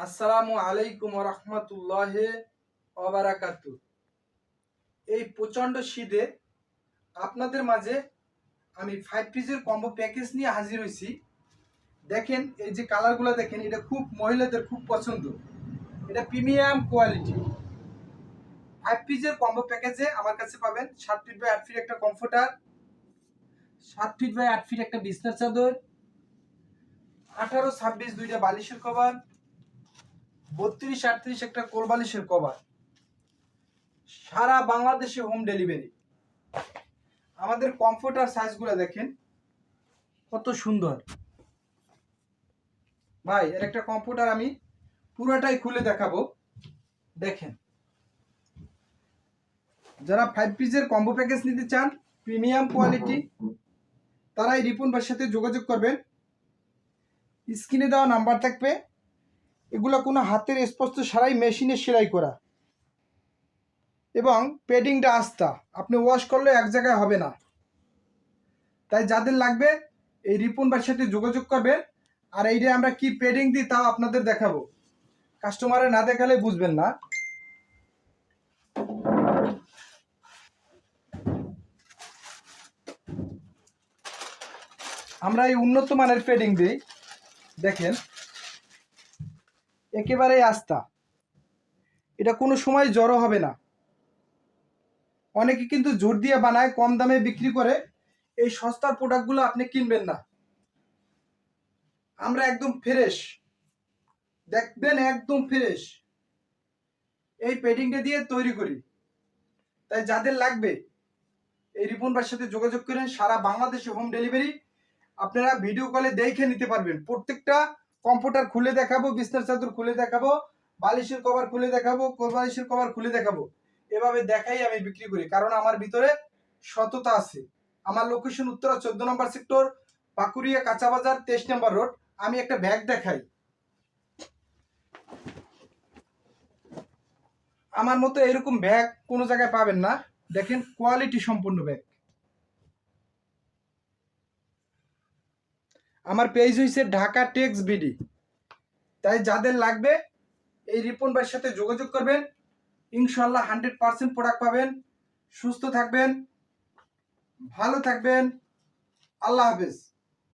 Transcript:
আসসালামু আলাইকুম রহমতুল্লাহ ওবারাকাতু। এই প্রচণ্ড শীতে আপনাদের মাঝে আমি 5 পিসের কম্বো প্যাকেজ নিয়ে হাজির হয়েছি। দেখেন এই যে কালারগুলো দেখেন, এটা খুব মহিলাদের খুব পছন্দ, এটা প্রিমিয়াম কোয়ালিটি। 5 পিসের কম্বো প্যাকেজে আমার কাছে পাবেন 7 ফিট বাই 8 ফিট একটা কমফোর্টার, 7 ফিট বাই 8 ফিট একটা বিছনার চাদর, 18-26 দুইটা বালিশের কভার, 32-38 একটা কোল বালিশের কভার, সারা বাংলাদেশে হোম ডেলিভারি। আমাদের কমফোর্টার সাইজগুলো দেখেন কত সুন্দর। ভাই এর একটা কমফোর্টার আমি পুরোটাই খুলে দেখাবো। দেখেন, যারা 5 পিসের কম্বো প্যাকেজ নিতে চান প্রিমিয়াম কোয়ালিটি, তারা এই রিপন ভাইয়ের সাথে যোগাযোগ করবেন। স্ক্রিনে দেওয়া নাম্বার থাকবে। এগুলো কোনো হাতের স্পর্শ ছাড়াই মেশিনে সেলাই করা এবং পেডিংটা আস্তা, আপনি ওয়াশ করলে এক জায়গায় হবে না। তাই যাদের লাগবে এই রিপন ভাইয়ের সাথে যোগাযোগ করবেন। আর এইটা আমরা কি পেডিং দিই তাও আপনাদের দেখাবো, কাস্টমারে না দেখালে বুঝবেন না। আমরা এই উন্নত মানের পেডিং দিই, দেখেন একেবারেই আস্তা, এটা কোনো সময় জড়ো হবে না। অনেকে কিন্তু জোর দিয়ে বানায়, কম দামে বিক্রি করে। এই সস্তার প্রোডাক্টগুলো আপনি কিনবেন না, আমরা একদম ফ্রেশ, দেখবেন একদম ফ্রেশ এই পেডিংটা দিয়ে তৈরি করি। তাই যাদের লাগবে এই রিপন ভাইয়ের সাথে যোগাযোগ করেন। সারা বাংলাদেশে হোম ডেলিভারি। আপনারা ভিডিও কলে দেখে নিতে পারবেন। প্রত্যেকটা কম্পিউটার খুলে দেখাবো, বিছনার চাদর খুলে দেখাবো, বালিশের কভার খুলে দেখাবো, কোল বালিশের কভার খুলে দেখাবো। এভাবে দেখাই আমি বিক্রি করি, কারণ আমার ভিতরে সততা আছে। আমার লোকেশন উত্তরা 14 নম্বর সেক্টর, পাকুড়িয়া কাঁচা বাজার, 23 নম্বর রোড। আমি একটা ব্যাগ দেখাই, আমার মতো এরকম ব্যাগ কোনো জায়গায় পাবেন না। দেখেন কোয়ালিটি সম্পন্ন ব্যাগ। আমার পেজ হয়েছে ঢাকা টেক্স বিডি। তাই যাদের লাগবে এই রিপন ভাইয়ের সাথে যোগাযোগ করবেন। ইনশাল্লাহ 100% প্রোডাক্ট পাবেন। সুস্থ থাকবেন, ভালো থাকবেন। আল্লাহ হাফেজ।